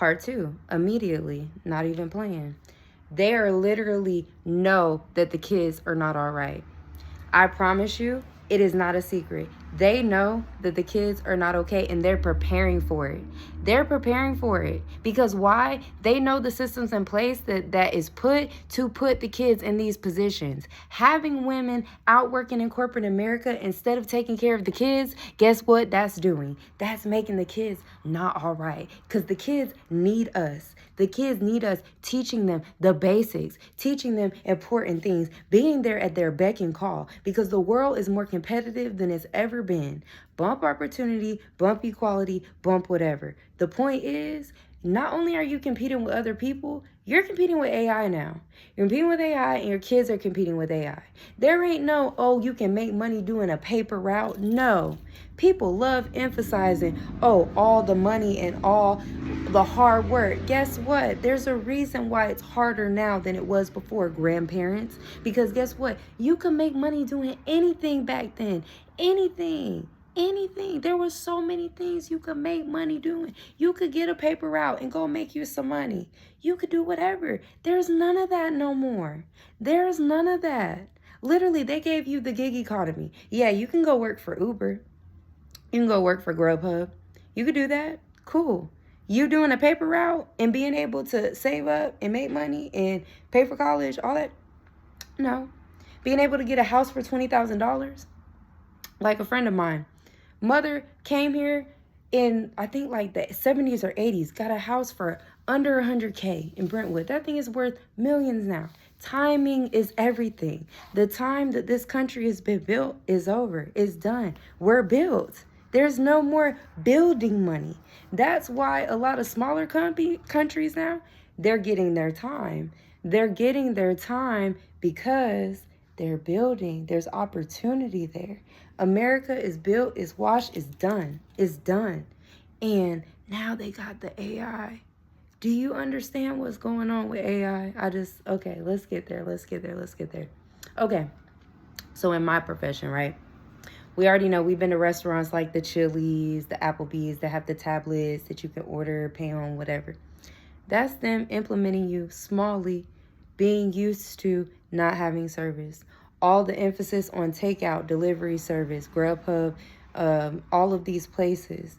Part two, immediately, not even playing. They are literally know that the kids are not all right. I promise you, it is not a secret. They know that the kids are not okay and they're preparing for it. They're preparing for it because why? They know the systems in place that is put to put the kids in these positions. Having women out working in corporate America instead of taking care of the kids, guess what that's doing? That's making the kids not all right because the kids need us. The kids need us teaching them the basics, teaching them important things, being there at their beck and call because the world is more competitive than it's ever been. Bump opportunity, bump equality, bump whatever. The point is, not only are you competing with other people, you're competing with AI now. You're competing with AI and your kids are competing with AI. There ain't no, oh, you can make money doing a paper route. No. People love emphasizing, oh, all the money and all the hard work. Guess what? There's a reason why it's harder now than it was before, grandparents. Because guess what? You can make money doing anything back then. Anything. There were so many things you could make money doing. You could get a paper route and go make you some money. You could do whatever. There's none of that no more. There's none of that. Literally, they gave you the gig economy. Yeah, you can go work for Uber. You can go work for Grubhub. You could do that. Cool. You doing a paper route and being able to save up and make money and pay for college, all that? No. Being able to get a house for $20,000? Like a friend of mine. Mother came here in, I think like the 70s or 80s, got a house for under 100K in Brentwood. That thing is worth millions now. Timing is everything. The time that this country has been built is over. It's done. We're built. There's no more building money. That's why a lot of smaller countries now, they're getting their time. They're getting their time because they're building. There's opportunity there. America is built, is washed, is done. It's done. And now they got the AI. Do you understand what's going on with AI? Okay, let's get there. Okay, so in my profession, right? We already know we've been to restaurants like the Chili's, the Applebee's that have the tablets that you can order, pay on, whatever. That's them implementing you smallly, being used to not having service. All the emphasis on takeout, delivery service, Grubhub, all of these places,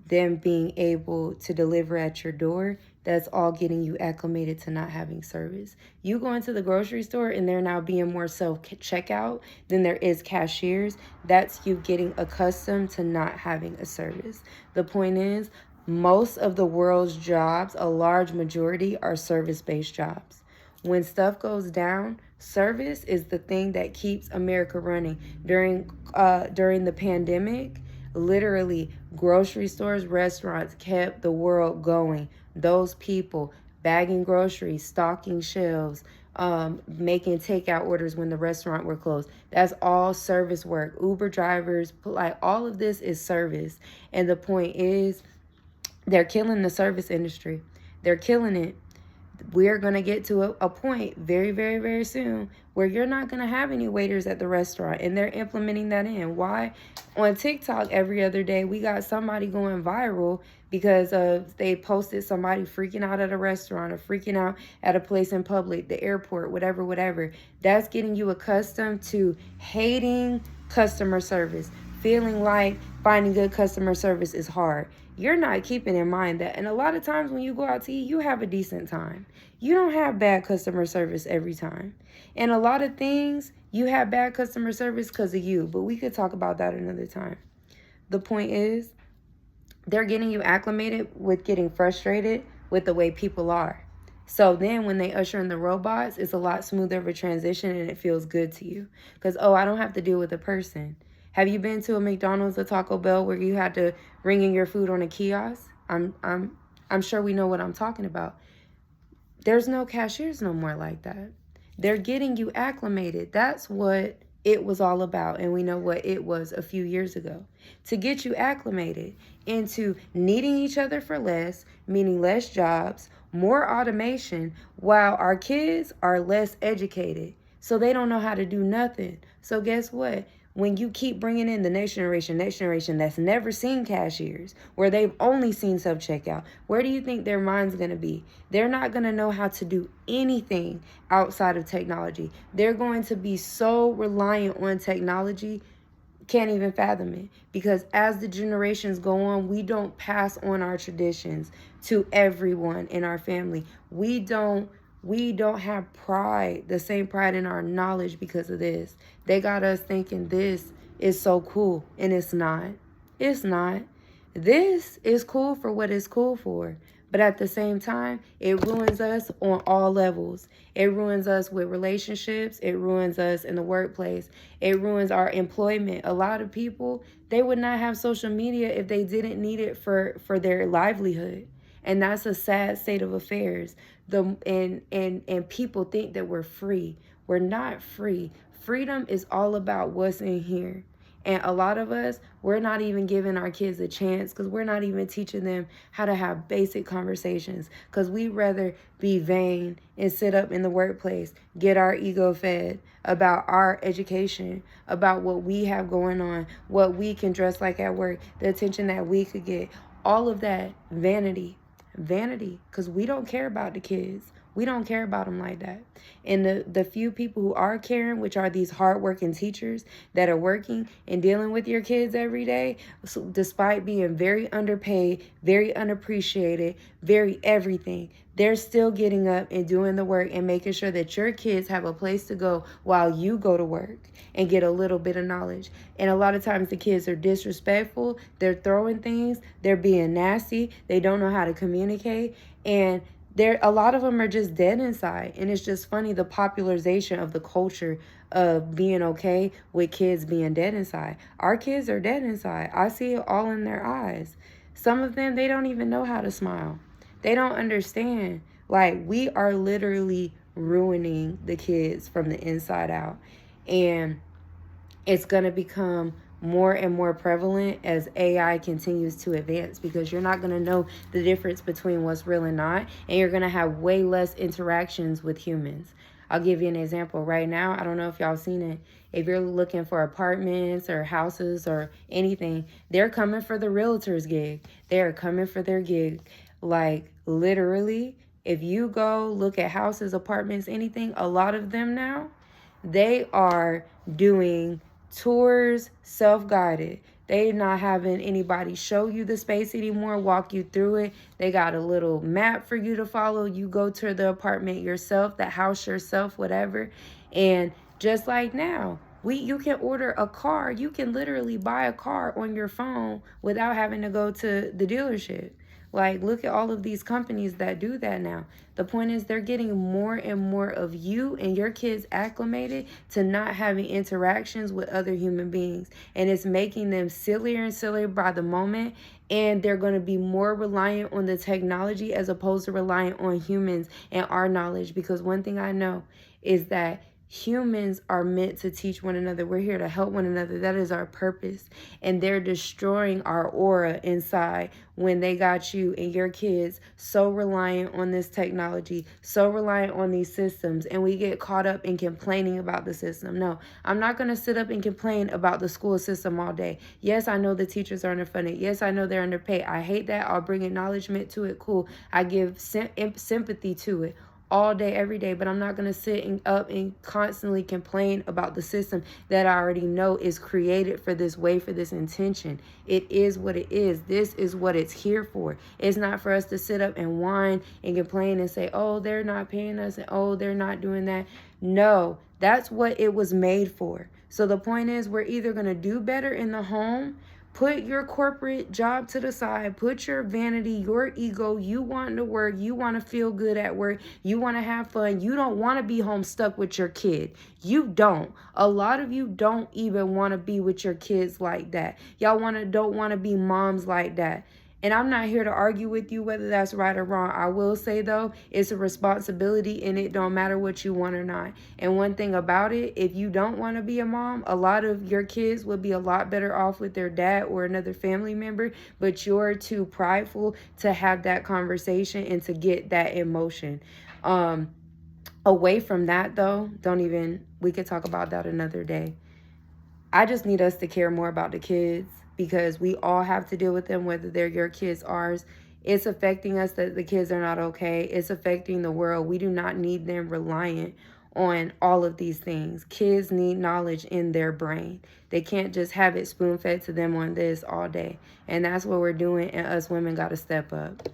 them being able to deliver at your door, that's all getting you acclimated to not having service. You go into the grocery store and they're now being more self-checkout than there is cashiers. That's you getting accustomed to not having a service. The point is, most of the world's jobs, a large majority, are service-based jobs. When stuff goes down, service is the thing that keeps America running. During the pandemic, literally, grocery stores, restaurants kept the world going. Those people bagging groceries, stocking shelves, making takeout orders when the restaurant were closed. That's all service work. Uber drivers, like all of this is service. And the point is, they're killing the service industry. They're killing it. We're going to get to a point very, very, very soon where you're not going to have any waiters at the restaurant, and they're implementing that in. Why? On TikTok every other day, we got somebody going viral because they posted somebody freaking out at a restaurant or freaking out at a place in public, the airport, whatever. That's getting you accustomed to hating customer service, feeling like finding good customer service is hard. You're not keeping in mind that. And a lot of times when you go out to eat, you have a decent time. You don't have bad customer service every time. And a lot of things, you have bad customer service because of you. But we could talk about that another time. The point is, they're getting you acclimated with getting frustrated with the way people are. So then when they usher in the robots, it's a lot smoother of a transition and it feels good to you. Because, oh, I don't have to deal with a person. Have you been to a McDonald's or Taco Bell where you had to ring in your food on a kiosk? I'm sure we know what I'm talking about. There's no cashiers no more like that. They're getting you acclimated. That's what it was all about. And we know what it was a few years ago. To get you acclimated into needing each other for less, meaning less jobs, more automation, while our kids are less educated. So they don't know how to do nothing. So guess what? when you keep bringing in the next generation that's never seen cashiers, where they've only seen self-checkout, where do you think their mind's going to be? They're not going to know how to do anything outside of technology. They're going to be so reliant on technology, can't even fathom it. Because as the generations go on, we don't pass on our traditions to everyone in our family. We don't have pride, the same pride in our knowledge because of this. They got us thinking this is so cool, and it's not. It's not. This is cool for what it's cool for. But at the same time, it ruins us on all levels. It ruins us with relationships. It ruins us in the workplace. It ruins our employment. A lot of people, they would not have social media if they didn't need it for their livelihood. And that's a sad state of affairs. And people think that we're free. We're not free. Freedom is all about what's in here. And a lot of us, we're not even giving our kids a chance because we're not even teaching them how to have basic conversations, because we'd rather be vain and sit up in the workplace, get our ego fed about our education, about what we have going on, what we can dress like at work, the attention that we could get. All of that vanity, because we don't care about the kids. We don't care about them like that. And the few people who are caring, which are these hardworking teachers that are working and dealing with your kids every day, so despite being very underpaid, very unappreciated, very everything, they're still getting up and doing the work and making sure that your kids have a place to go while you go to work and get a little bit of knowledge. And a lot of times the kids are disrespectful. They're throwing things. They're being nasty. They don't know how to communicate. And a lot of them are just dead inside. And it's just funny, the popularization of the culture of being okay with kids being dead inside. Our kids are dead inside. I see it all in their eyes. Some of them, they don't even know how to smile. They don't understand. Like, we are literally ruining the kids from the inside out. And it's going to become more and more prevalent as AI continues to advance, because you're not going to know the difference between what's real and not, and you're going to have way less interactions with humans. I'll give you an example right now. I don't know if y'all seen it. If you're looking for apartments or houses or anything, they're coming for the realtor's gig. They're coming for their gig. Like, literally, if you go look at houses, apartments, anything, a lot of them now, they are doing tours, self-guided. They're not having anybody show you the space anymore, walk you through it. They got a little map for you to follow. You go to the apartment yourself, the house yourself, whatever. And just like now, you can order a car. You can literally buy a car on your phone without having to go to the dealership. Like, look at all of these companies that do that now. The point is, they're getting more and more of you and your kids acclimated to not having interactions with other human beings. And it's making them sillier and sillier by the moment. And they're going to be more reliant on the technology as opposed to reliant on humans and our knowledge. Because one thing I know is that humans are meant to teach one another. We're here to help one another. That is our purpose. And they're destroying our aura inside when they got you and your kids so reliant on this technology, so reliant on these systems, and we get caught up in complaining about the system. No, I'm not going to sit up and complain about the school system all day. Yes, I know the teachers are underfunded. Yes, I know they're underpaid. I hate that. I'll bring acknowledgement to it. Cool. I give sympathy to it all day, every day, but I'm not going to sit up and constantly complain about the system that I already know is created for this way, for this intention. It is what it is. This is what it's here for. It's not for us to sit up and whine and complain and say, oh, they're not paying us, and oh, they're not doing that. No, that's what it was made for. So the point is, we're either going to do better in the home. Put your corporate job to the side. Put your vanity, your ego. You want to work. You want to feel good at work. You want to have fun. You don't want to be home stuck with your kid. You don't. A lot of you don't even want to be with your kids like that. Y'all don't want to be moms like that. And I'm not here to argue with you whether that's right or wrong. I will say, though, it's a responsibility, and it don't matter what you want or not. And one thing about it, if you don't want to be a mom, a lot of your kids will be a lot better off with their dad or another family member, but you're too prideful to have that conversation and to get that emotion. Away from that, though, we could talk about that another day. I just need us to care more about the kids, because we all have to deal with them, whether they're your kids, ours. It's affecting us that the kids are not okay. It's affecting the world. We do not need them reliant on all of these things. Kids need knowledge in their brain. They can't just have it spoon fed to them on this all day. And that's what we're doing, and us women got to step up.